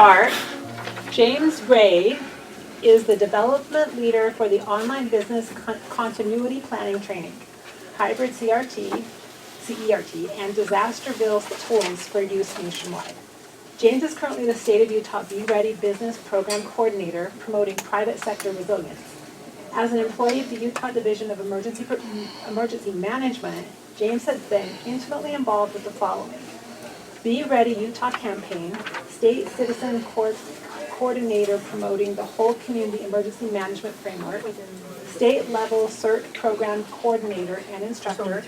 start, James Ray is the development leader for the online business continuity planning training, hybrid CERT, and disaster-built tools for use nationwide. James is currently the State of Utah Be Ready Business Program Coordinator promoting private sector resilience. As an employee of the Utah Division of Emergency Management, James has been intimately involved with the following: Be Ready Utah campaign, State Citizen Coordinator promoting the whole community emergency management framework, state-level CERT program coordinator and instructor,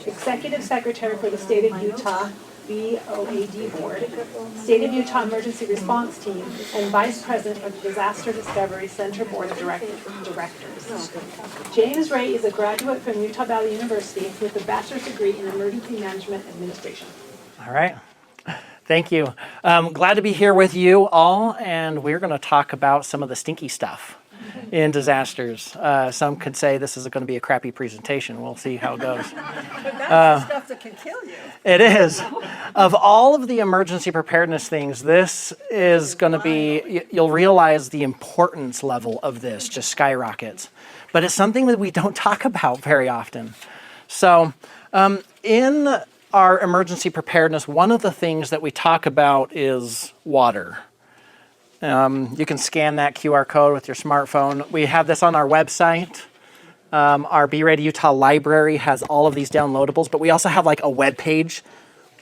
executive secretary for the State of Utah BOAD board, State of Utah Emergency Response Team, and vice president of the Disaster Discovery Center Board of Directors. James Ray is a graduate from Utah Valley University with a bachelor's degree in emergency management administration. All right. Thank you. Glad to be here with you all, and we're going to talk about some of the stinky stuff in disasters. Some could say this is going to be a crappy presentation. We'll see how it goes. But that's the stuff that can kill you. It is. Of all of the emergency preparedness things, this is going to be, you'll realize the importance level of this just skyrockets. But it's something that we don't talk about very often. So in our emergency preparedness, one of the things that we talk about is water. You can scan that QR code with your smartphone. We have this on our website. Our Be Ready Utah library has all of these downloadables, but we also have like a web page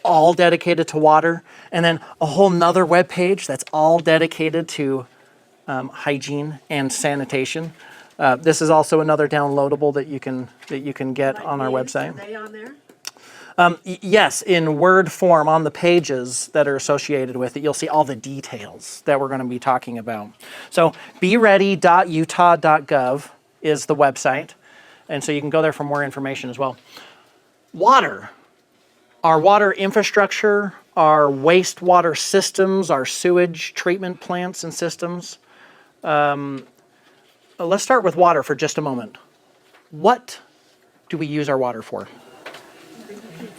all dedicated to water, and then a whole nother web page that's all dedicated to hygiene and sanitation. This is also another downloadable that you can get on our website. Are they on there? Yes, in Word form on the pages that are associated with it, you'll see all the details that we're going to be talking about. So beready.utah.gov is the website, and so you can go there for more information as well. Water. Our water infrastructure, our wastewater systems, our sewage treatment plants and systems. Let's start with water for just a moment. What do we use our water for?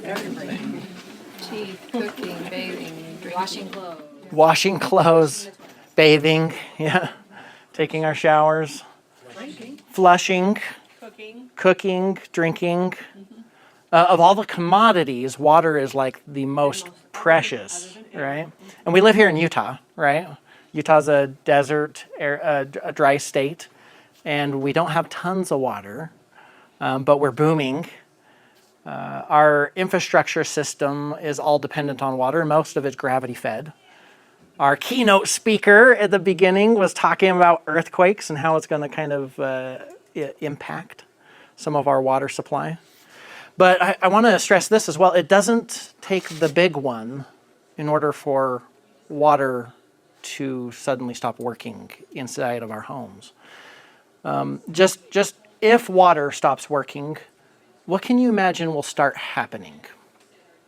Everything. Teeth, cooking, bathing, washing clothes. Washing clothes, bathing, yeah, taking our showers, flushing, cooking, drinking. Of all the commodities, water is like the most precious, right? And we live here in Utah, right? Utah's a desert, a dry state, and we don't have tons of water, but we're booming. Our infrastructure system is all dependent on water. Most of it's gravity fed. Our keynote speaker at the beginning was talking about earthquakes and how it's going to kind of impact some of our water supply. But I want to stress this as well. It doesn't take the big one in order for water to suddenly stop working inside of our homes. Just if water stops working, what can you imagine will start happening?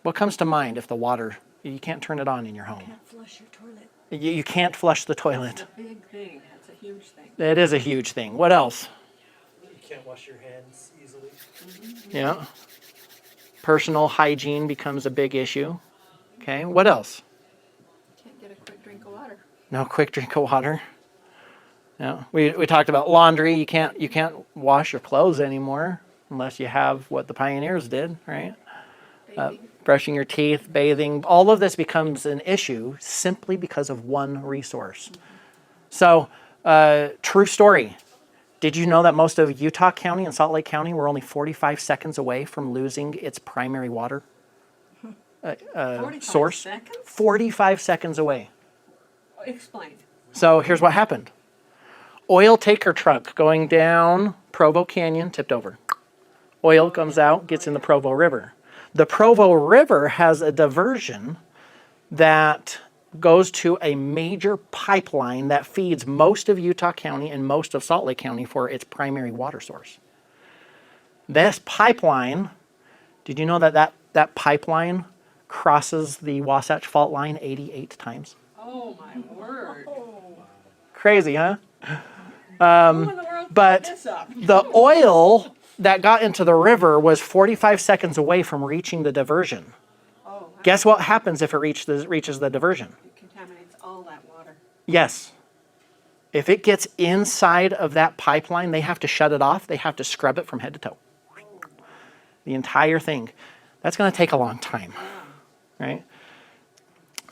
What comes to mind if the water, you can't turn it on in your home? You can't flush your toilet. You can't flush the toilet. It's a big thing. That's a huge thing. It is a huge thing. What else? You can't wash your hands easily. Yeah. Personal hygiene becomes a big issue. Okay, what else? Can't get a quick drink of water. No quick drink of water. Yeah. We talked about laundry. You can't wash your clothes anymore unless you have what the pioneers did, right? Brushing your teeth, bathing, all of this becomes an issue simply because of one resource. So, true story. Did you know that most of Utah County and Salt Lake County were only 45 seconds away from losing its primary water 45 source? seconds? 45 seconds away. Explain. So here's what happened. Oil tanker truck going down Provo Canyon tipped over. Oil comes out, gets in the Provo River. The Provo River has a diversion that goes to a major pipeline that feeds most of Utah County and most of Salt Lake County for its primary water source. This pipeline, did you know that pipeline crosses the Wasatch Fault Line 88 times? Oh my word. Crazy, huh? Who in the world But put this up? the oil that got into the river was 45 seconds away from reaching the diversion. Oh, Guess what happens if it reaches the diversion? it contaminates all that water. Yes. If it gets inside of that pipeline, they have to shut it off. They have to scrub it from head to toe. The entire thing. That's going to take a long time, right?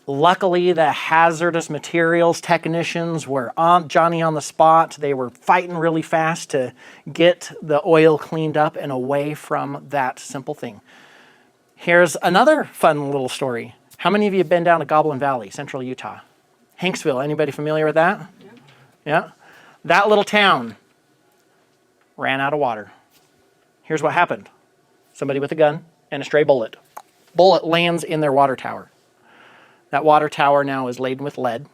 Luckily, the hazardous materials technicians were on Johnny on the spot. They were fighting really fast to get the oil cleaned up and away from that simple thing. Here's another fun little story. How many of you have been down to Goblin Valley, central Utah? Hanksville, anybody familiar with that? Yeah. That little town ran out of water. Here's what happened. Somebody with a gun and a stray bullet. Bullet lands in their water tower. That water tower now is laden with lead.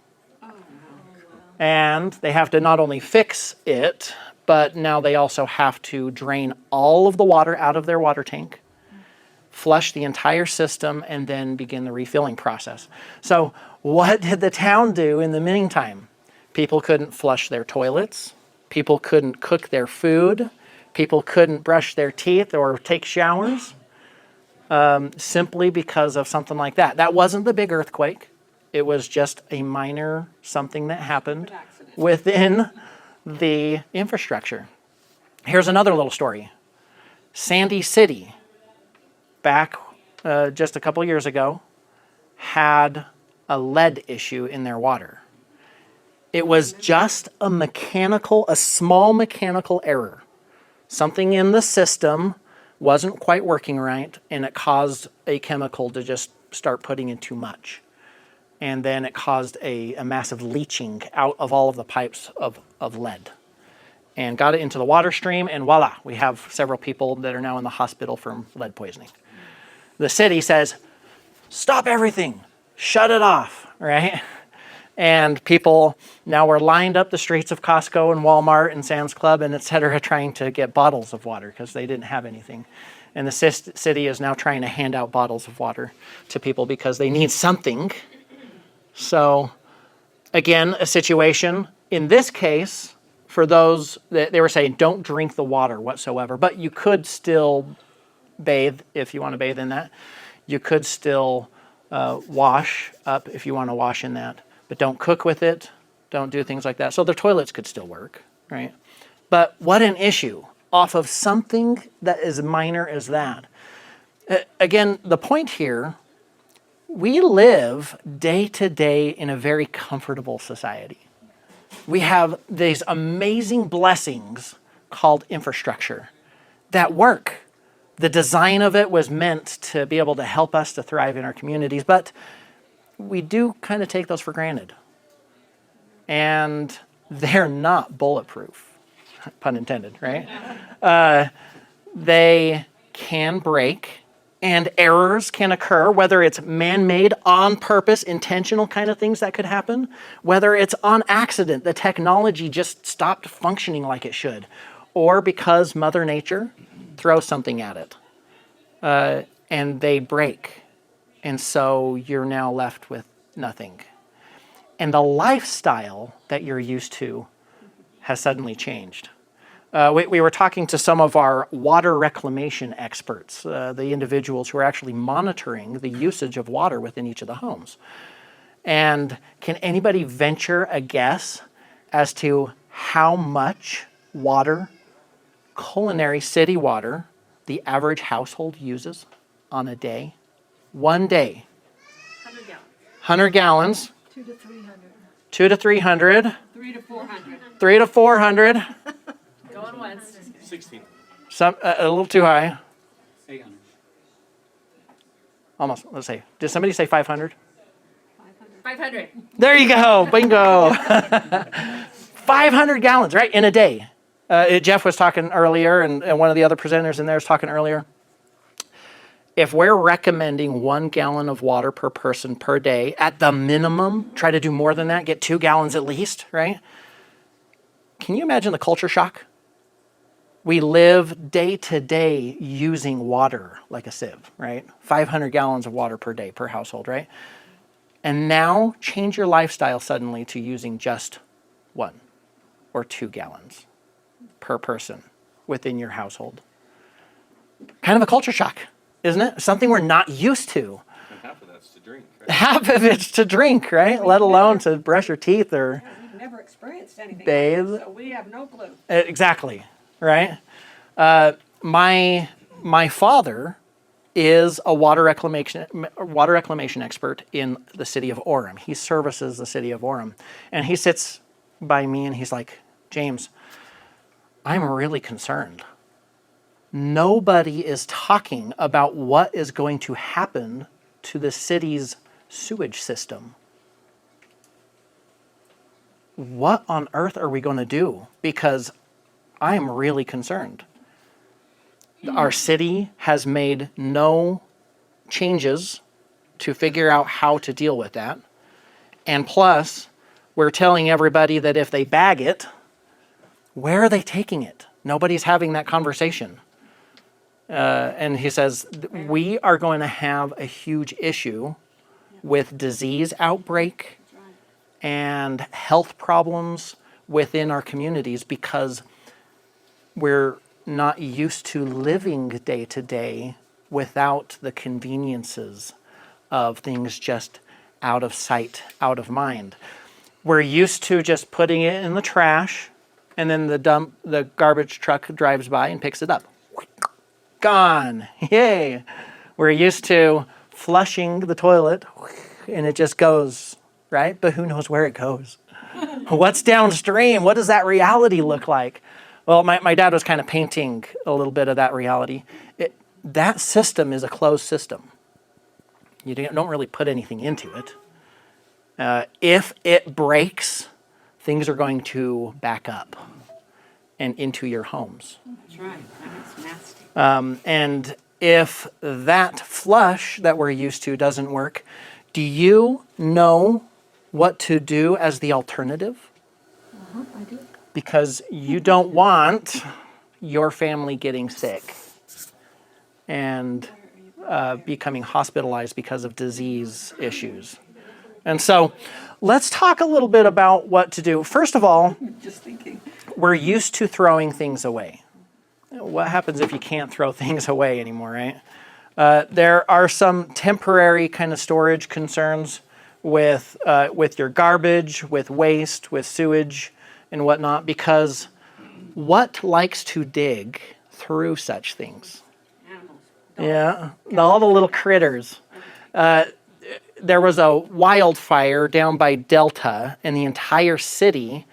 And they have to not only fix it, but now they also have to drain all of the water out of their water tank, flush the entire system, and then begin the refilling process. So what did the town do in the meantime? People couldn't flush their toilets. People couldn't cook their food. People couldn't brush their teeth or take showers simply because of something like that. That wasn't the big earthquake. It was just a minor something that happened within the infrastructure. Here's another little story. Sandy City, back just a couple years ago, had a lead issue in their water. It was just a small mechanical error. Something in the system wasn't quite working right, and it caused a chemical to just start putting in too much. And then it caused a massive leaching out of all of the pipes of lead. And got it into the water stream, and voila, we have several people that are now in the hospital from lead poisoning. The city says, stop everything, shut it off, right? And people now were lined up the streets of Costco and Walmart and Sam's Club and et cetera, trying to get bottles of water because they didn't have anything. And the city is now trying to hand out bottles of water to people because they need something. So again, a situation, in this case, for those that they were saying, don't drink the water whatsoever, but you could still bathe if you want to bathe in that. You could still wash up if you want to wash in that. But don't cook with it. Don't do things like that. So their toilets could still work, right? But what an issue off of something that is minor as that. Again, the point here, we live day to day in a very comfortable society. We have these amazing blessings called infrastructure that work. The design of it was meant to be able to help us to thrive in our communities, but we do kind of take those for granted. And they're not bulletproof, pun intended, right? They can break, and errors can occur, whether it's man-made, on purpose, intentional kind of things that could happen, whether it's on accident, the technology just stopped functioning like it should, or because Mother Nature throws something at it, and they break. And so you're now left with nothing. And the lifestyle that you're used to has suddenly changed. We were talking to some of our water reclamation experts, the individuals who are actually monitoring the usage of water within each of the homes. And can anybody venture a guess as to how much water, culinary city water, the average household uses on a day? One day. 100 gallons. 100 gallons. 200 to 300. 200 to 300. 300 to 400. 300 to 400. Going once. 16. Some a little too high. 800. Almost. Let's see. Did somebody say 500? 500. There you go. Bingo. 500 gallons, right, in a day. Jeff was talking earlier, and one of the other presenters in there was talking earlier. If we're recommending 1 gallon of water per person per day, at the minimum, try to do more than that, get 2 gallons at least, right? Can you imagine the culture shock? We live day to day using water like a sieve, right? 500 gallons of water per day per household, right? And now change your lifestyle suddenly to using just 1 or 2 gallons per person within your household. Kind of a culture shock, isn't it? Something we're not used to. half of that's to drink, right? Half of it's to drink, right? Let alone to brush your teeth or We've never experienced anything bathe. like this, so we have no clue. Exactly, right? My father is a water reclamation expert in the city of Orem. He services the city of Orem, and he sits by me and he's like, James, I'm really concerned. Nobody is talking about what is going to happen to the city's sewage system. What on earth are we going to do? Because I'm really concerned. Our city has made no changes to figure out how to deal with that. And plus, we're telling everybody that if they bag it, where are they taking it? Nobody's having that conversation. And he says, we are going to have a huge issue with disease outbreak and health problems within our communities because we're not used to living day to day without the conveniences of things just out of sight, out of mind. We're used to just putting it in the trash and then the garbage truck drives by and picks it up. Gone. Yay. We're used to flushing the toilet and it just goes, right? But who knows where it goes? What's downstream? What does that reality look like? Well, my dad was kind of painting a little bit of that reality. That system is a closed system. You don't really put anything into it. If it breaks, things are going to back up and into your homes. That's right, and it's nasty. And if that flush that we're used to doesn't work, do you know what to do as the alternative? I do. Because you don't want your family getting sick and becoming hospitalized because of disease issues. And so let's talk a little bit about what to do. First of all, Just thinking. we're used to throwing things away. What happens if you can't throw things away anymore, right? There are some temporary kind of storage concerns with your garbage, with waste, with sewage and whatnot, because what likes to dig through such things? Animals. Yeah, all the little critters. There was a wildfire down by Delta, and the entire city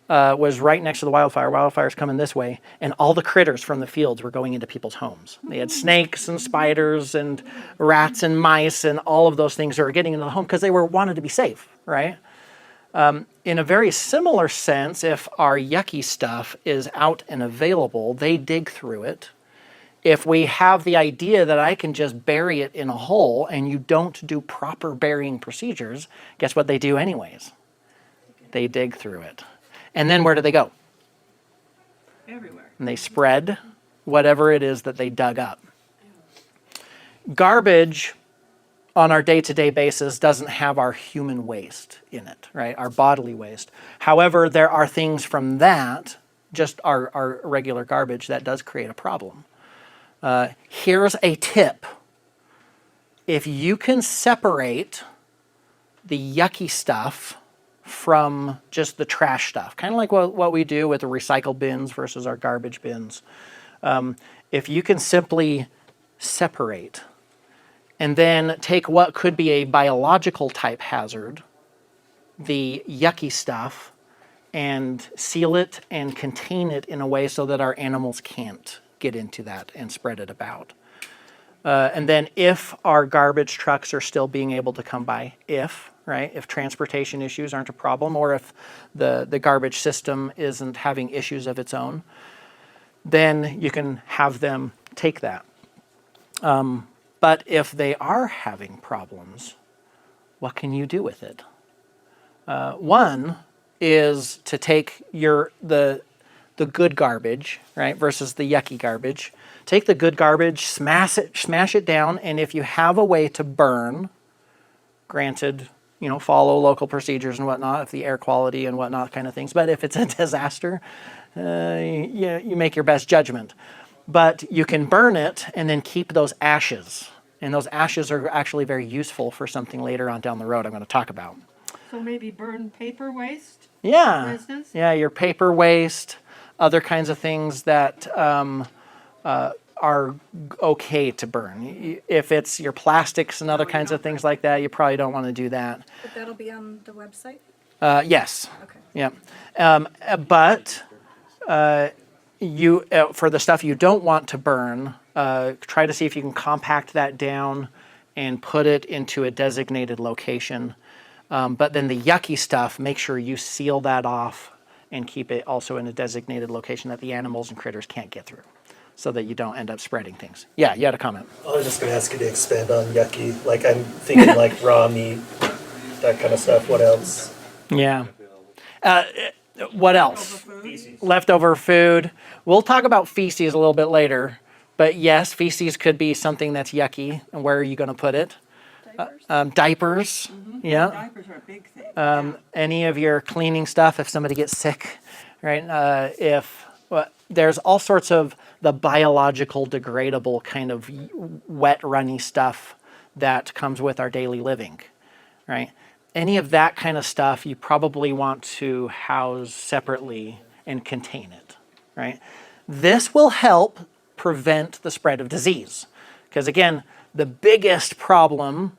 was right next to the wildfire. Wildfire's coming this way, and all the critters from the fields were going into people's homes. They had snakes and spiders and rats and mice and all of those things that were getting into the home because they wanted to be safe, right? In a very similar sense, if our yucky stuff is out and available, they dig through it. If we have the idea that I can just bury it in a hole and you don't do proper burying procedures, guess what they do anyways? They dig through it. And then where do they go? Everywhere. And they spread whatever it is that they dug up. Garbage on our day-to-day basis doesn't have our human waste in it, right? Our bodily waste. However, there are things from that, just our regular garbage, that does create a problem. Here's a tip. If you can separate the yucky stuff from just the trash stuff, kind of like what we do with the recycle bins versus our garbage bins. If you can simply separate and then take what could be a biological type hazard, the yucky stuff, and seal it and contain it in a way so that our animals can't get into that and spread it about. And then if our garbage trucks are still being able to come by, if transportation issues aren't a problem, or if the garbage system isn't having issues of its own, then you can have them take that. But if they are having problems, what can you do with it? One is to take the good garbage, right, versus the yucky garbage. Take the good garbage, smash it down, and if you have a way to burn, granted, follow local procedures and whatnot, if the air quality and whatnot kind of things. But if it's a disaster, you make your best judgment. But you can burn it and then keep those ashes And those ashes are actually very useful for something later on down the road I'm going to talk about. So maybe burn paper waste, for Yeah. instance? Yeah, your paper waste, other kinds of things that are okay to burn. If it's your plastics and other kinds of things like that, you probably don't want to do that. But that'll be on the website? Yes. Okay. Yeah. But you for the stuff you don't want to burn, try to see if you can compact that down and put it into a designated location. But then the yucky stuff, make sure you seal that off and keep it also in a designated location that the animals and critters can't get through, so that you don't end up spreading things. Yeah, you had a comment. I was just gonna ask you to expand on yucky. Like I'm thinking like raw meat, that kind of stuff. What else? Yeah. What else? Feces. Leftover food. We'll talk about feces a little bit later. But yes, feces could be something that's yucky. And where are you going to put it? Diapers. Yeah. Diapers are a big thing. Any of your cleaning stuff if somebody gets sick, right? There's all sorts of the biological degradable kind of wet, runny stuff that comes with our daily living, right? Any of that kind of stuff you probably want to house separately and contain it, right? This will help prevent the spread of disease. Because again, the biggest problem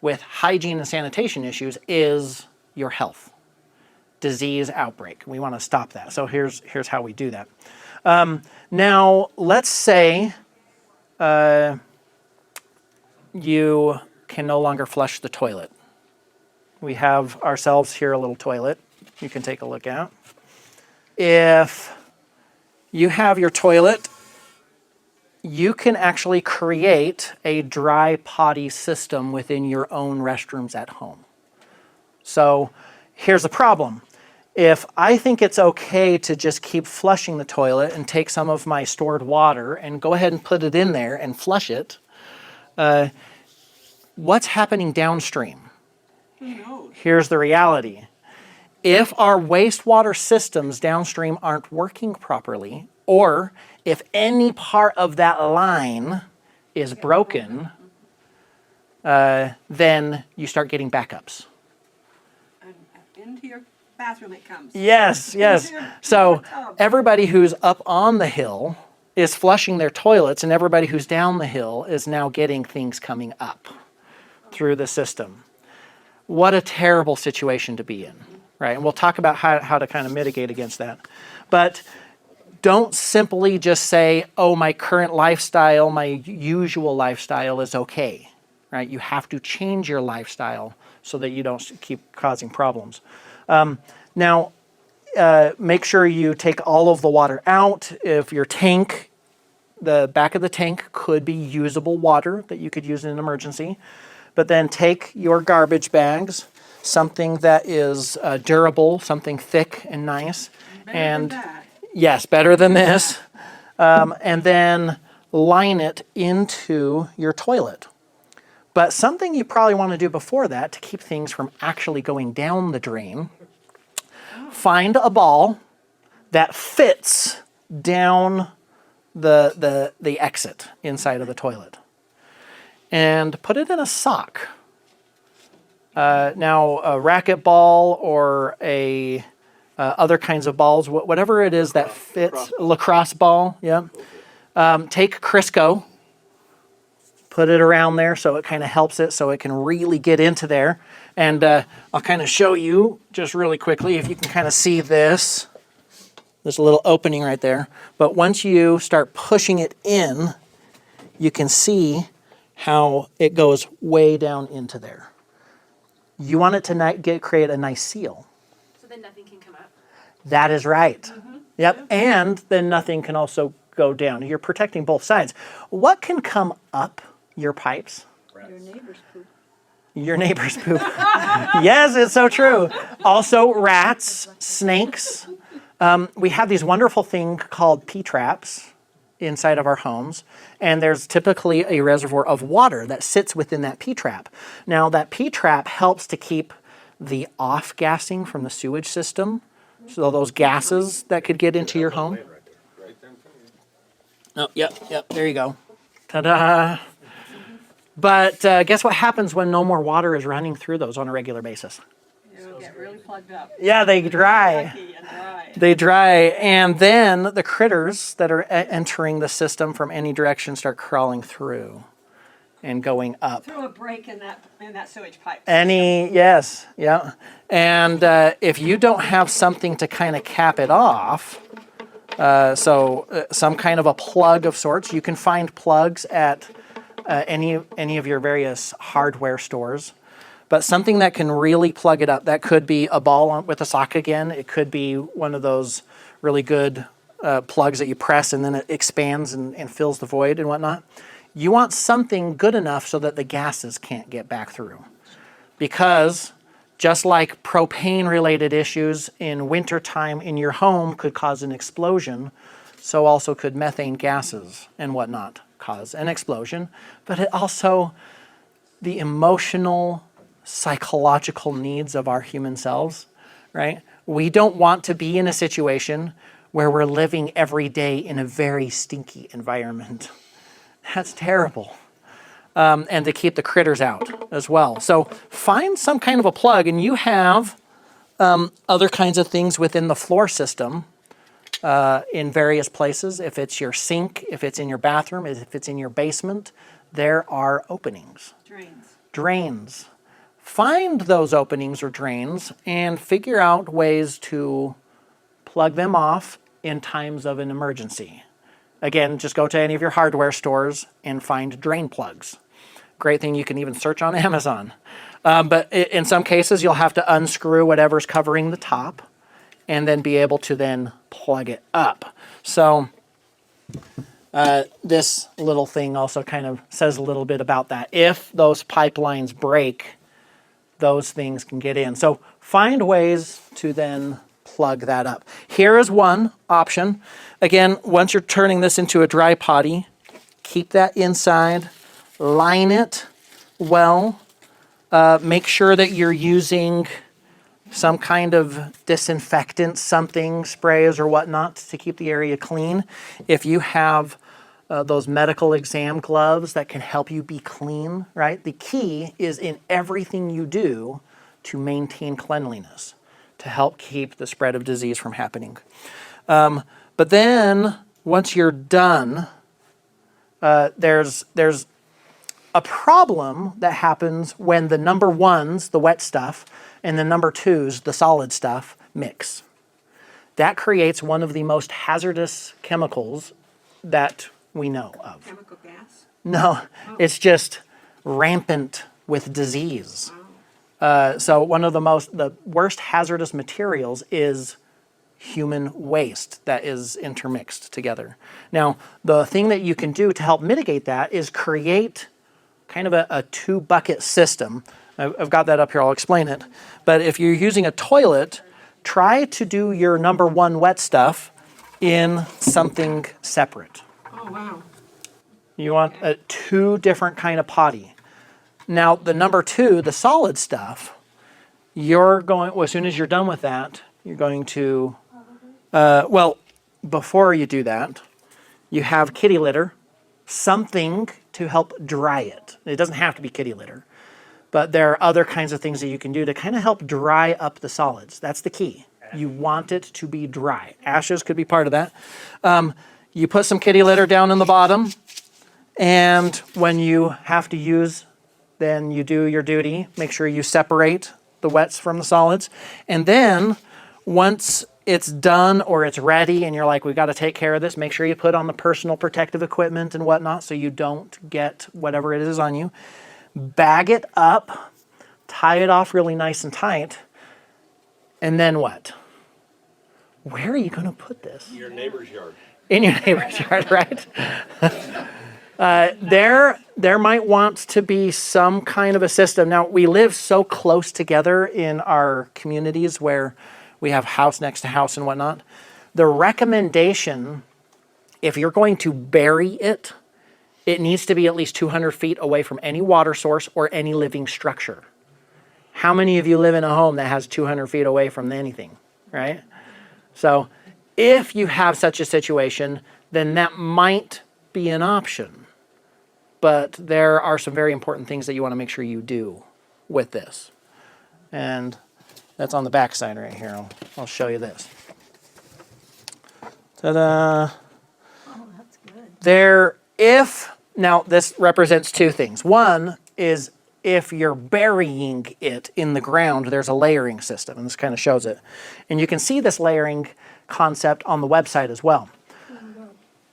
with hygiene and sanitation issues is your health. Disease outbreak. We want to stop that. So here's how we do that. Now, let's say you can no longer flush the toilet. We have ourselves here a little toilet you can take a look at. If you have your toilet, you can actually create a dry potty system within your own restrooms at home. So here's the problem. If I think it's okay to just keep flushing the toilet and take some of my stored water and go ahead and put it in there and flush it, what's happening downstream? Who knows? Here's the reality. If our wastewater systems downstream aren't working properly, or if any part of that line is broken, then you start getting backups. And into your bathroom it comes. Yes, yes. So everybody who's up on the hill is flushing their toilets, and everybody who's down the hill is now getting things coming up through the system. What a terrible situation to be in, right? And we'll talk about how to kind of mitigate against that. But don't simply just say, oh, my current lifestyle, my usual lifestyle is okay, right? You have to change your lifestyle so that you don't keep causing problems. Now, make sure you take all of the water out. If your tank, the back of the tank could be usable water that you could use in an emergency. But then take your garbage bags, something that is durable, something thick and nice. Better than that. Yes, better than this. And then line it into your toilet. But something you probably want to do before that to keep things from actually going down the drain, find a ball that fits down the exit inside of the toilet. And put it in a sock. Now, a racquetball or a other kinds of balls, whatever it is that fits, lacrosse ball, yeah. Take Crisco, put it around there so it kind of helps it so it can really get into there. And I'll kind of show you just really quickly if you can kind of see this. There's a little opening right there. But once you start pushing it in, you can see how it goes way down into there. You want it to create a nice seal. So then nothing can come up. That is right. Mm-hmm. Yep. And then nothing can also go down. You're protecting both sides. What can come up your pipes? Your neighbor's poop. Your neighbor's poop. Yes, it's so true. Also, rats, snakes. We have these wonderful things called P-traps inside of our homes, and there's typically a reservoir of water that sits within that P-trap. Now, that P-trap helps to keep the off-gassing from the sewage system, so those gases that could get into your home. Oh, yep, there you go. Ta-da! But guess what happens when no more water is running through those on a regular basis? It'll get really plugged up. Yeah, they dry. Yucky and dry. They dry, and then the critters that are entering the system from any direction start crawling through and going up. Through a break in that sewage pipe. Yes, yeah. And if you don't have something to kind of cap it off, some kind of a plug of sorts, you can find plugs at any of your various hardware stores. But something that can really plug it up, that could be a ball with a sock again. It could be one of those really good plugs that you press and then it expands and fills the void and whatnot. You want something good enough so that the gases can't get back through. Because just like propane-related issues in wintertime in your home could cause an explosion, so also could methane gases and whatnot cause an explosion. But it also, the emotional, psychological needs of our human selves, right? We don't want to be in a situation where we're living every day in a very stinky environment. That's terrible. And to keep the critters out as well. So find some kind of a plug, and you have other kinds of things within the floor system in various places. If it's your sink, if it's in your bathroom, if it's in your basement, there are openings. Drains. Find those openings or drains and figure out ways to plug them off in times of an emergency. Again, just go to any of your hardware stores and find drain plugs. Great thing, you can even search on Amazon. But in some cases, you'll have to unscrew whatever's covering the top and then be able to then plug it up. So this little thing also kind of says a little bit about that. If those pipelines break, those things can get in. So find ways to then plug that up. Here is one option. Again, once you're turning this into a dry potty, keep that inside, line it well, make sure that you're using some kind of disinfectant, something, sprays or whatnot to keep the area clean. If you have those medical exam gloves that can help you be clean, right? The key is in everything you do to maintain cleanliness, to help keep the spread of disease from happening. But then, once you're done, there's a problem that happens when the number ones, the wet stuff, and the number twos, the solid stuff, mix. That creates one of the most hazardous chemicals that we know of. Chemical gas? No, it's just rampant with disease. So one of the worst hazardous materials is human waste that is intermixed together. Now, the thing that you can do to help mitigate that is create kind of a two-bucket system. I've got that up here, I'll explain it. But if you're using a toilet, try to do your number one wet stuff in something separate. Oh, wow. You want a two different kind of potty. Now, the number two, the solid stuff, as soon as you're done with that, you're going to, before you do that, you have kitty litter, something to help dry it. It doesn't have to be kitty litter, but there are other kinds of things that you can do to kind of help dry up the solids. That's the key. You want it to be dry. Ashes could be part of that. You put some kitty litter down in the bottom, and when you have to use, then you do your duty. Make sure you separate the wets from the solids. And then once it's done or it's ready and you're like, we've got to take care of this, make sure you put on the personal protective equipment and whatnot so you don't get whatever it is on you. Bag it up, tie it off really nice and tight, and then what? Where are you going to put this? Your neighbor's yard. In your neighbor's yard, right? There might want to be some kind of a system. Now, we live so close together in our communities where we have house next to house and whatnot. The recommendation, if you're going to bury it, it needs to be at least 200 feet away from any water source or any living structure. How many of you live in a home that has 200 feet away from anything, right? So if you have such a situation, then that might be an option. but there are some very important things that you want to make sure you do with this. And that's on the back side right here. I'll show you this. Ta-da! Oh, that's good. Now this represents two things. One is if you're burying it in the ground, there's a layering system, and this kind of shows it. And you can see this layering concept on the website as well.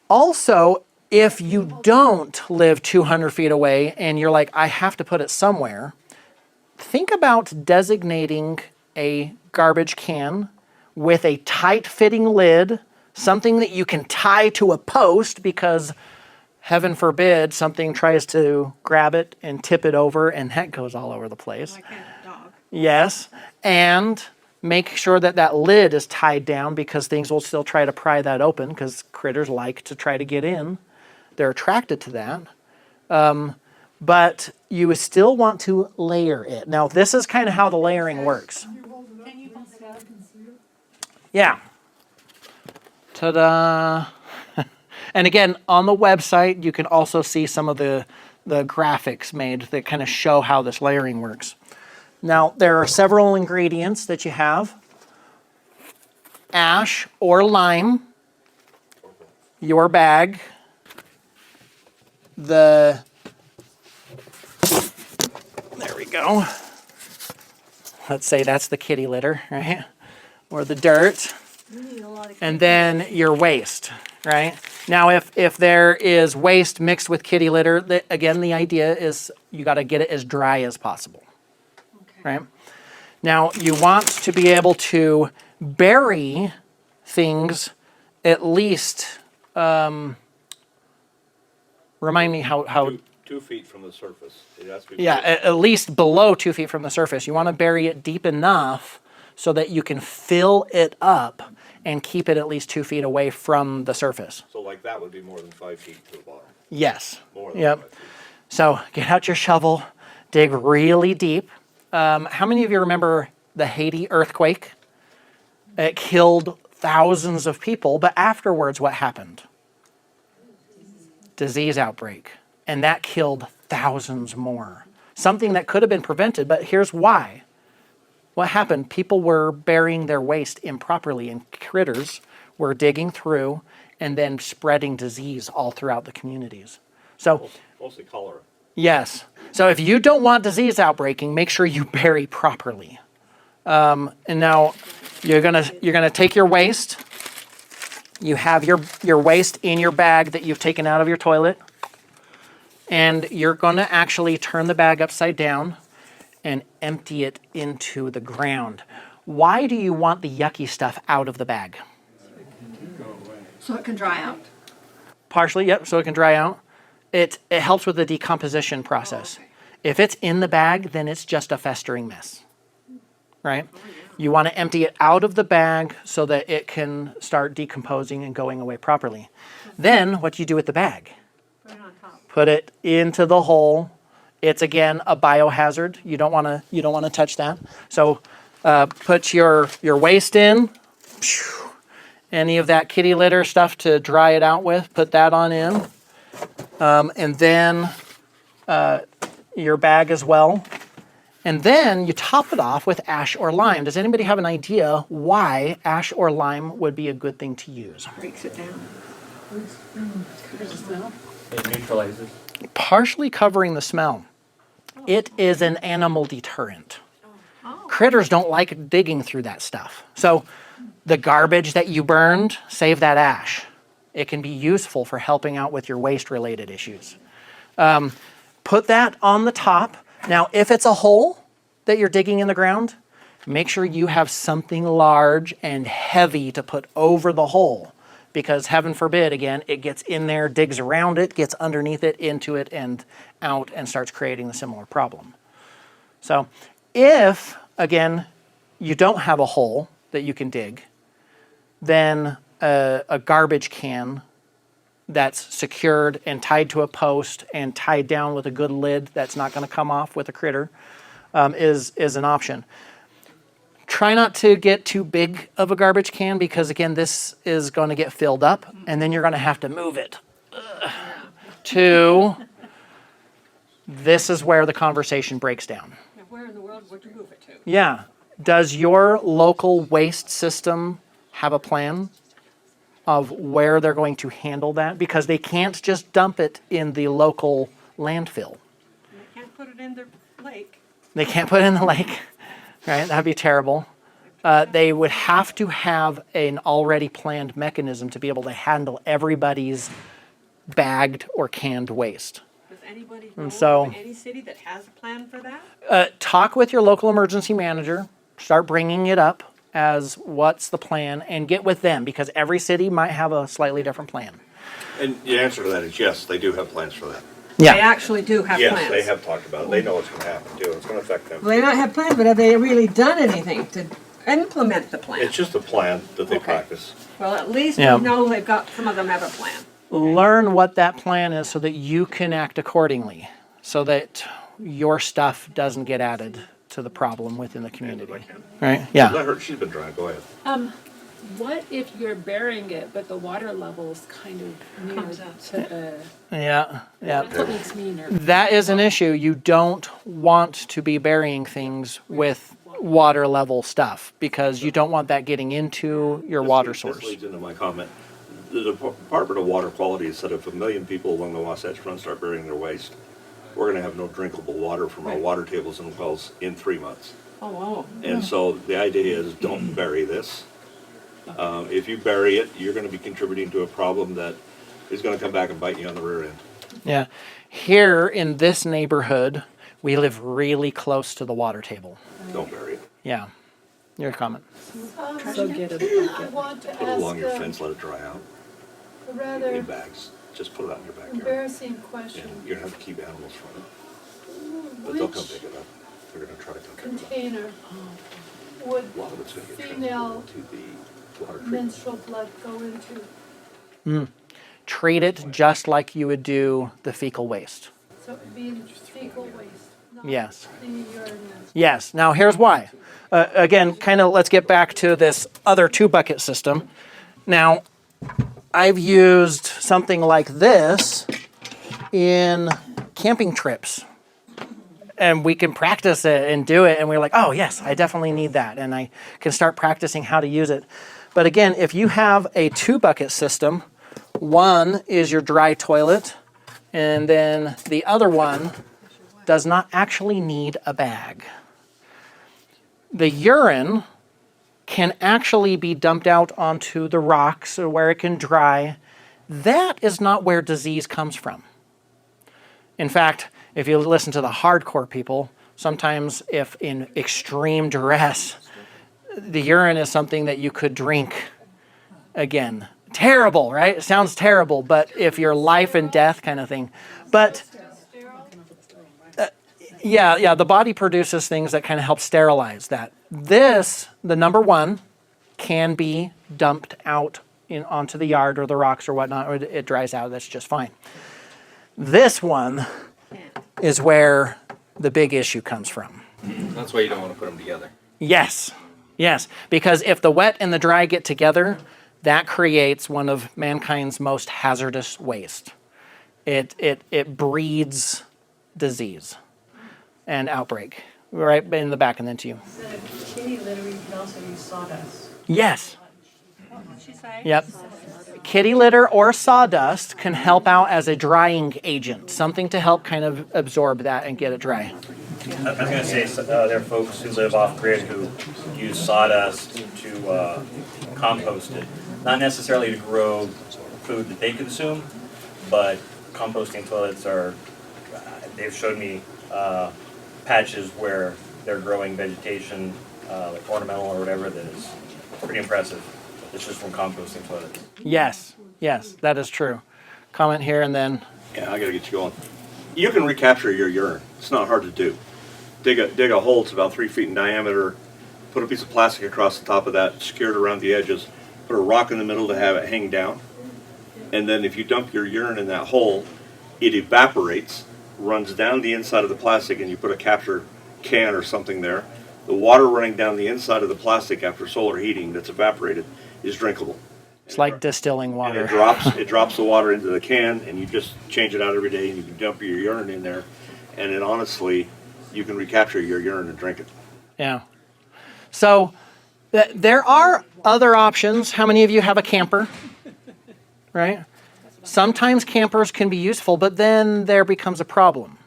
Also, if you don't live 200 feet away and you're like, I have to put it somewhere, think about designating a garbage can with a tight-fitting lid, something that you can tie to a post because, heaven forbid, something tries to grab it and tip it over and that goes all over the place. Like a dog. Yes, and make sure that that lid is tied down because things will still try to pry that open because critters like to try to get in. They're attracted to that. But you still want to layer it. Now, this is kind of how the layering works. Yeah. Ta-da! And again, on the website, you can also see some of the graphics made that kind of show how this layering works. Now, there are several ingredients that you have. Ash or lime, your bag, there we go. Let's say that's the kitty litter, right? Or the dirt. And then your waste, right? Now, if there is waste mixed with kitty litter, again, the idea is you got to get it as dry as possible, right? Now, you want to be able to bury things at least, remind me how 2 feet from the surface. It has to be yeah, at least below 2 feet from the surface. You want to bury it deep enough so that you can fill it up and keep it at least 2 feet away from the surface. So like that would be more than 5 feet to the bottom. Yes. More than Yep. 5 feet. So get out your shovel, dig really deep. How many of you remember the Haiti earthquake? It killed thousands of people, but afterwards what happened? Disease outbreak. And that killed thousands more. Something that could have been prevented, but here's why. What happened? People were burying their waste improperly, and critters were digging through and then spreading disease all throughout the communities. So, Mostly cholera. yes. So if you don't want disease outbreaking, make sure you bury properly. And now you're gonna take your waste. You have your waste in your bag that you've taken out of your toilet. And you're gonna actually turn the bag upside down and empty it into the ground. Why do you want the yucky stuff out of the bag? So it can dry out. Partially, yep, so it can dry out. It helps with the decomposition process. If it's in the bag, then it's just a festering mess, right? You want to empty it out of the bag so that it can start decomposing and going away properly. Then what do you do with the bag? Put it on top. Put it into the hole. It's again a biohazard. You don't want to touch that. So put your waste in. Any of that kitty litter stuff to dry it out with, put that on in. And then your bag as well. And then you top it off with ash or lime. Does anybody have an idea why ash or lime would be a good thing to use? Breaks it down. It neutralizes. Partially covering the smell. It is an animal deterrent. Critters don't like digging through that stuff. So the garbage that you burned, save that ash. It can be useful for helping out with your waste-related issues. Put that on the top. Now, if it's a hole that you're digging in the ground, make sure you have something large and heavy to put over the hole. Because heaven forbid, again, it gets in there, digs around it, gets underneath it, into it, and out, and starts creating a similar problem. So if, again, you don't have a hole that you can dig, then a garbage can that's secured and tied to a post and tied down with a good lid that's not going to come off with a critter is an option. Try not to get too big of a garbage can because, again, this is going to get filled up and then you're going to have to move it to this is where the conversation breaks down. Now, where in the world would you move it to? Yeah. Does your local waste system have a plan of where they're going to handle that? Because they can't just dump it in the local landfill. They can't put it in their lake. They can't put it in the lake, right? That'd be terrible. They would have to have an already planned mechanism to be able to handle everybody's bagged or canned waste. Does anybody know so- of any city that has a plan for that? Talk with your local emergency manager, start bringing it up as what's the plan, and get with them, because every city might have a slightly different plan. And the answer to that is yes, they do have plans for that. They Yeah. actually do have Yes, plans. they have talked about it. They know what's gonna happen too. It's gonna affect them. Well, they might have plans, but have they really done anything to implement the plan? It's just a plan that they Okay. practice. Well, at least Yeah. we know they've got, some of them have a plan. Learn what that plan is so that you can act accordingly, so that your stuff doesn't get added to the problem within the community. Right? Yeah. Let her, she's been trying, go ahead. What if you're burying it, but the water level's kind of near to the, Yeah. Yeah. that's what makes me nervous. That is an issue. You don't want to be burying things with water level stuff, because you don't want that getting into your water source. This leads into my comment. The Department of Water Quality has said if 1 million people along the Wasatch Front start burying their waste, we're gonna have no drinkable water from our water tables and wells in 3 months. Oh, wow. And so the idea is don't bury this. If you bury it, you're gonna be contributing to a problem that is gonna come back and bite you on the rear end. Yeah. Here in this neighborhood, we live really close to the water table. Don't bury it. Yeah. Your comment. So get a I want to Put it along your ask fence, let it dry out. a In rather bags. Just put it out in your backyard. embarrassing question. And you're gonna have to keep animals from it. But they'll come Which pick it up. They're gonna try to come pick it up. container would A lot of it's gonna get female transferred to the water treatment. menstrual blood go into? Treat it just like you would do the fecal waste. So it'd be fecal waste, not Yes. the urine waste. Yes. Now here's why. Again, kind of let's get back to this other 2-bucket system. Now, I've used something like this in camping trips. And we can practice it and do it, and we're like, oh yes, I definitely need that. And I can start practicing how to use it. But again, if you have a 2-bucket system, one is your dry toilet, and then the other one does not actually need a bag. The urine can actually be dumped out onto the rocks or where it can dry. That is not where disease comes from. In fact, if you listen to the hardcore people, sometimes if in extreme duress, the urine is something that you could drink. Again, terrible, right? It sounds terrible, but if you're life and death kind of thing. But yeah, the body produces things that kind of help sterilize that. This, the number one, can be dumped out onto the yard or the rocks or whatnot, or it dries out. That's just fine. This one is where the big issue comes from. That's why you don't want to put them together. Yes, because if the wet and the dry get together, that creates one of mankind's most hazardous waste. It breeds disease and outbreak, right in the back and then to you. Instead of kitty litter, you can also use sawdust. Yes. What'd she say? Yep. Kitty litter or sawdust can help out as a drying agent, something to help kind of absorb that and get it dry. I was going to say, there are folks who live off-grid who use sawdust to compost it. Not necessarily to grow food that they consume, but composting toilets are, they've showed me patches where they're growing vegetation, like ornamental or whatever, that is pretty impressive. It's just from composting toilets. Yes, that is true. Comment here and then. Yeah, I gotta get you going. You can recapture your urine. It's not hard to do. Dig a hole, it's about 3 feet in diameter, put a piece of plastic across the top of that, secure it around the edges, put a rock in the middle to have it hang down, and then if you dump your urine in that hole, it evaporates, runs down the inside of the plastic, and you put a capture can or something there. The water running down the inside of the plastic after solar heating that's evaporated is drinkable. It's like distilling And water. it drops the water into the can, and you just change it out every day, and you can dump your urine in there, and then honestly, you can recapture your urine and drink it. Yeah. So there are other options. How many of you have a camper? Right? Sometimes campers can be useful, but then there becomes a problem,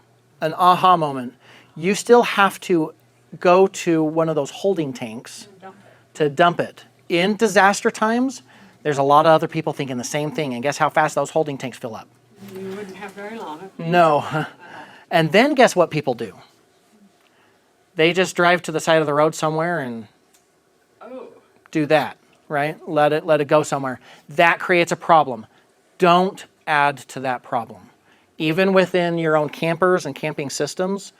an aha moment. You still have to go to one of those holding tanks to dump it. In disaster times, there's a lot of other people thinking the same thing, and guess how fast those holding tanks fill up? You wouldn't have very long. No. And then guess what people do? They just drive to the side of the road somewhere and do that, right? Let it go somewhere. That creates a problem. Don't add to that problem. Even within your own campers and camping systems,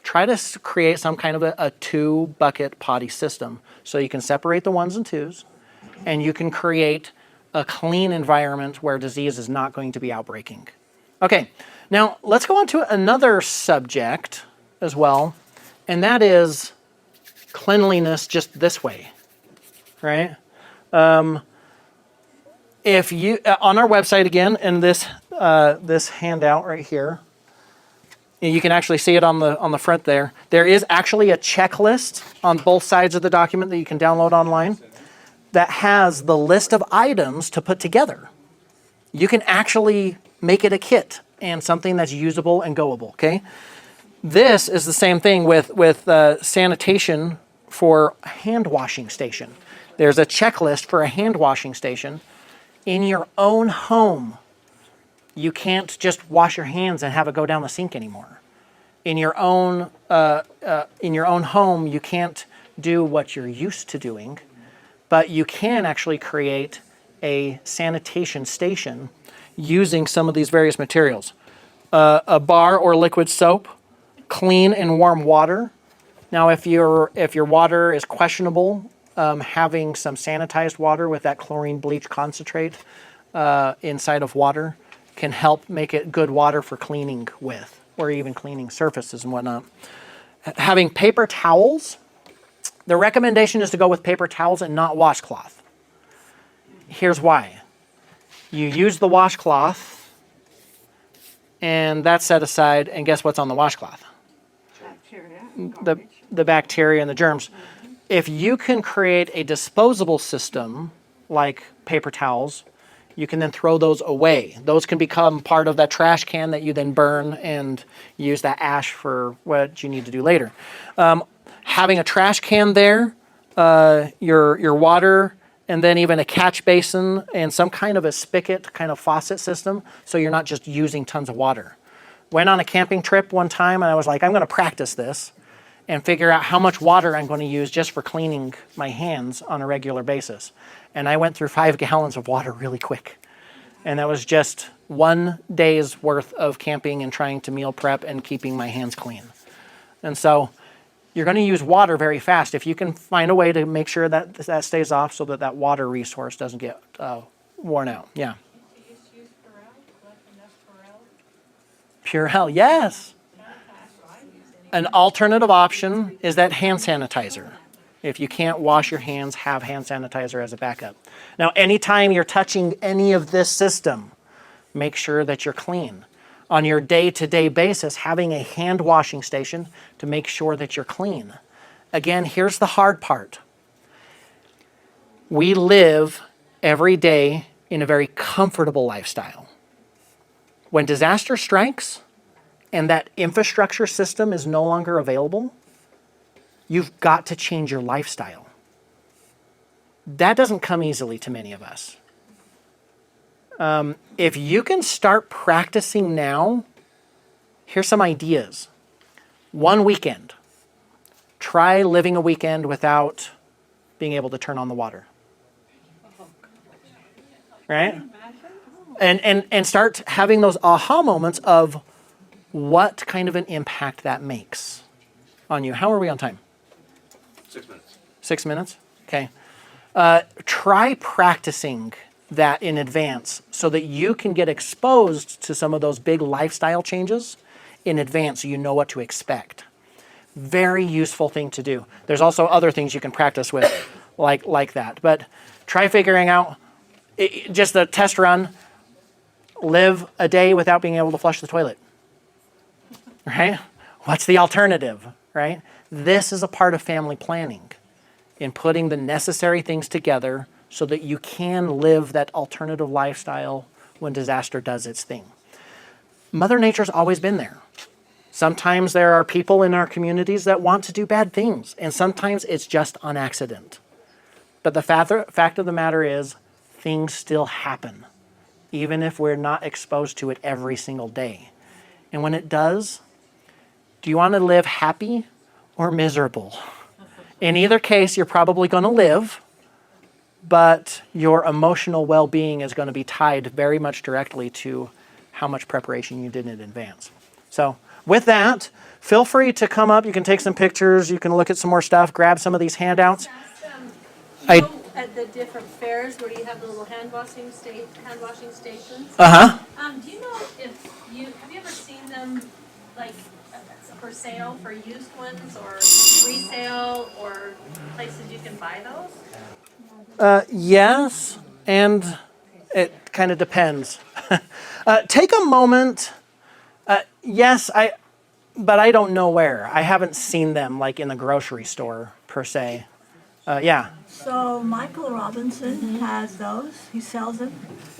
try to create some kind of a 2-bucket potty system so you can separate the ones and twos, and you can create a clean environment where disease is not going to be outbreaking. Okay, now let's go on to another subject as well, and that is cleanliness just this way, right? If you, on our website again, in this handout right here, you can actually see it on the front there. There is actually a checklist on both sides of the document that you can download online that has the list of items to put together. You can actually make it a kit and something that's usable and goable, okay? This is the same thing with sanitation for hand washing station. There's a checklist for a hand washing station in your own home. You can't just wash your hands and have it go down the sink anymore. In your own home, you can't do what you're used to doing, but you can actually create a sanitation station using some of these various materials. A bar or liquid soap, clean and warm water. Now, if your water is questionable, having some sanitized water with that chlorine bleach concentrate inside of water can help make it good water for cleaning with, or even cleaning surfaces and whatnot. Having paper towels. The recommendation is to go with paper towels and not washcloth. Here's why. You use the washcloth, and that's set aside, and guess what's on the washcloth? Bacteria. The bacteria and the germs. If you can create a disposable system like paper towels, you can then throw those away. Those can become part of that trash can that you then burn and use that ash for what you need to do later. Having a trash can there, your water, and then even a catch basin and some kind of a spigot kind of faucet system, so you're not just using tons of water. Went on a camping trip one time and I was like, I'm going to practice this and figure out how much water I'm going to use just for cleaning my hands on a regular basis. And I went through 5 gallons of water really quick. And that was just 1 day's worth of camping and trying to meal prep and keeping my hands clean. And so you're going to use water very fast. If you can find a way to make sure that that stays off so that that water resource doesn't get worn out. Yeah. Purell, yes. An alternative option is that hand sanitizer. If you can't wash your hands, have hand sanitizer as a backup. Now, anytime you're touching any of this system, make sure that you're clean. On your day-to-day basis, having a hand washing station to make sure that you're clean. Again, here's the hard part. We live every day in a very comfortable lifestyle. When disaster strikes and that infrastructure system is no longer available, you've got to change your lifestyle. That doesn't come easily to many of us. If you can start practicing now, here's some ideas. One weekend. Try living a weekend without being able to turn on the water. Right? And start having those aha moments of what kind of an impact that makes on you. How are we on time? 6 minutes. 6 minutes? Okay. Try practicing that in advance so that you can get exposed to some of those big lifestyle changes in advance so you know what to expect. Very useful thing to do. There's also other things you can practice with like that. But try figuring out, just a test run, live a day without being able to flush the toilet. right? What's the alternative, right? This is a part of family planning in putting the necessary things together so that you can live that alternative lifestyle when disaster does its thing. Mother Nature's always been there. Sometimes there are people in our communities that want to do bad things, and sometimes it's just on accident. But the fact of the matter is, things still happen, even if we're not exposed to it every single day. And when it does, do you want to live happy or miserable? In either case, you're probably going to live, but your emotional well-being is going to be tied very much directly to how much preparation you did in advance. So with that, feel free to come up. You can take some pictures. You can look at some more stuff, grab some of these handouts. You know, at the different fairs where you have the little hand washing stations. Uh-huh. Do you know if have you ever seen them like for sale for used ones or resale or places you can buy those? Yes, and it kind of depends. Take a moment. Yes, but I don't know where. I haven't seen them like in the grocery store per se. Yeah. So Michael Robinson has those. He sells them.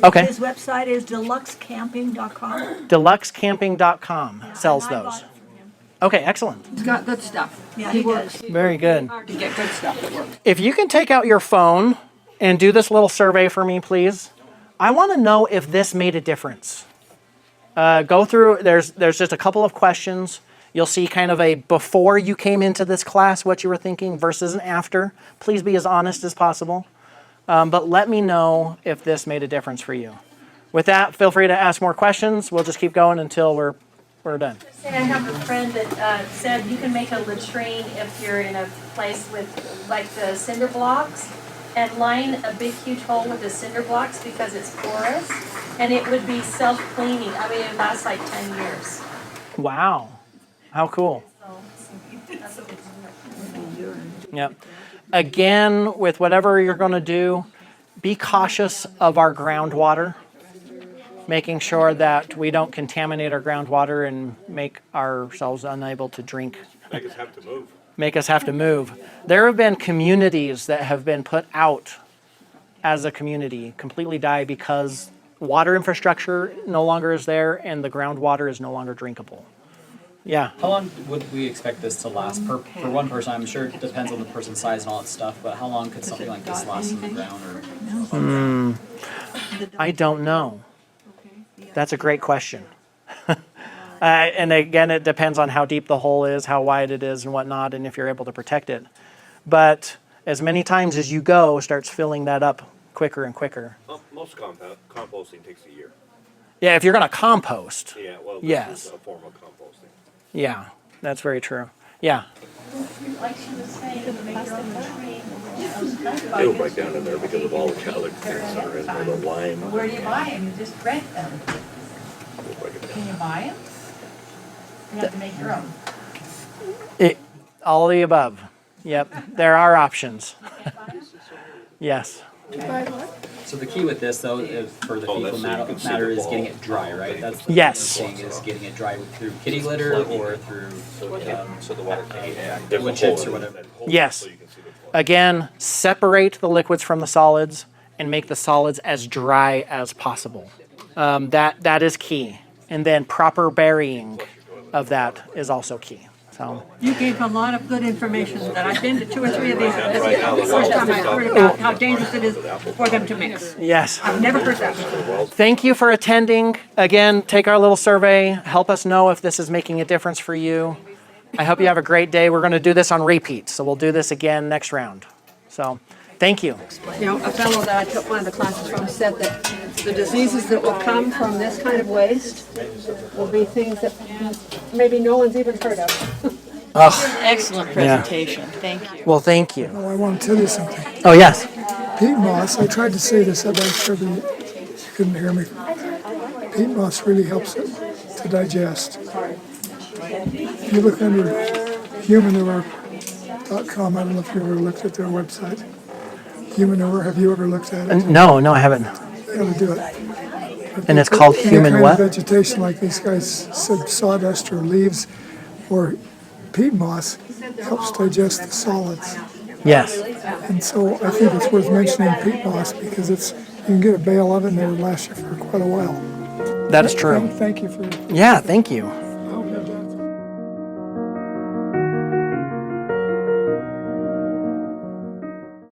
Okay. His website is deluxecamping.com. Deluxecamping.com sells And I bought those. it from him. Okay, excellent. He's got good stuff. Yeah, he does. Very good. Hard to get good stuff that works. If you can take out your phone and do this little survey for me, please. I want to know if this made a difference. Go through, there's just a couple of questions. You'll see kind of a before you came into this class, what you were thinking versus an after. Please be as honest as possible. But let me know if this made a difference for you. With that, feel free to ask more questions. We'll just keep going until we're done. Say I have a friend that said you can make a latrine if you're in a place with like the cinder blocks and line a big huge hole with the cinder blocks because it's porous and it would be self-cleaning. I mean, it lasts like 10 years. Wow. How cool. That's a big Yep. Again, with whatever you're going to do, be cautious of our groundwater, making sure that we don't contaminate our groundwater and make ourselves unable to drink. Make us have to move. Make us have to move. There have been communities that have been put out as a community, completely die because water infrastructure no longer is there and the groundwater is no longer drinkable. Yeah. How long would we expect this to last for one person? I'm sure it depends on the person's size and all that stuff, but how long could something like this last in the ground or? I don't know. That's a great question. And again, it depends on how deep the hole is, how wide it is and whatnot, and if you're able to protect it. But as many times as you go, starts filling that up quicker and quicker. Most composting takes a year. Yeah, if you're going to compost. Yeah, well, this Yes. is a form of composting. Yeah, that's very true. Yeah. like she was saying, the plastic latrine. It'll break down in there because of all the calories that are in there, the lime. Where do you buy them? You just rent them. Will break it down. Can you buy them? You have to make your own. All of the above. Yep, there are options. Yes. So the key with this, though, is for the fecal matter is getting it dry, right? That's the Yes. thing is getting it dry through kitty litter or through So the water can get wood chips or whatever. Yes. Again, separate the liquids from the solids and make the solids as dry as possible. That is key. And then proper burying of that is also key. So. You gave a lot of good information that I've been to 2 or 3 of these. This is the first time I've heard about how dangerous it is for them to mix. Yes. I've never heard that before. Thank you for attending. Again, take our little survey. Help us know if this is making a difference for you. I hope you have a great day. We're going to do this on repeat, so we'll do this again next round. So, thank you. You know, a fellow that I took one of the classes from said that the diseases that will come from this kind of waste will be things that maybe no one's even heard of. Excellent presentation. Thank you. Well, thank you. Oh, I want to tell you something. Oh, yes. Peat moss, I tried to say this, I'm sure that you couldn't hear me. Peat moss really helps it to digest. If you look under humanure.com, I don't know if you ever looked at their website. Humanure, have you ever looked at it? No, I haven't. You gotta do it. And it's called human any what? kind of vegetation, like these guys said, sawdust or leaves or peat moss, helps digest the solids. Yes. And so I think it's worth mentioning peat moss because you can get a bale of it and it'll last you for quite a while. That is true. Thank you for. Yeah, thank you.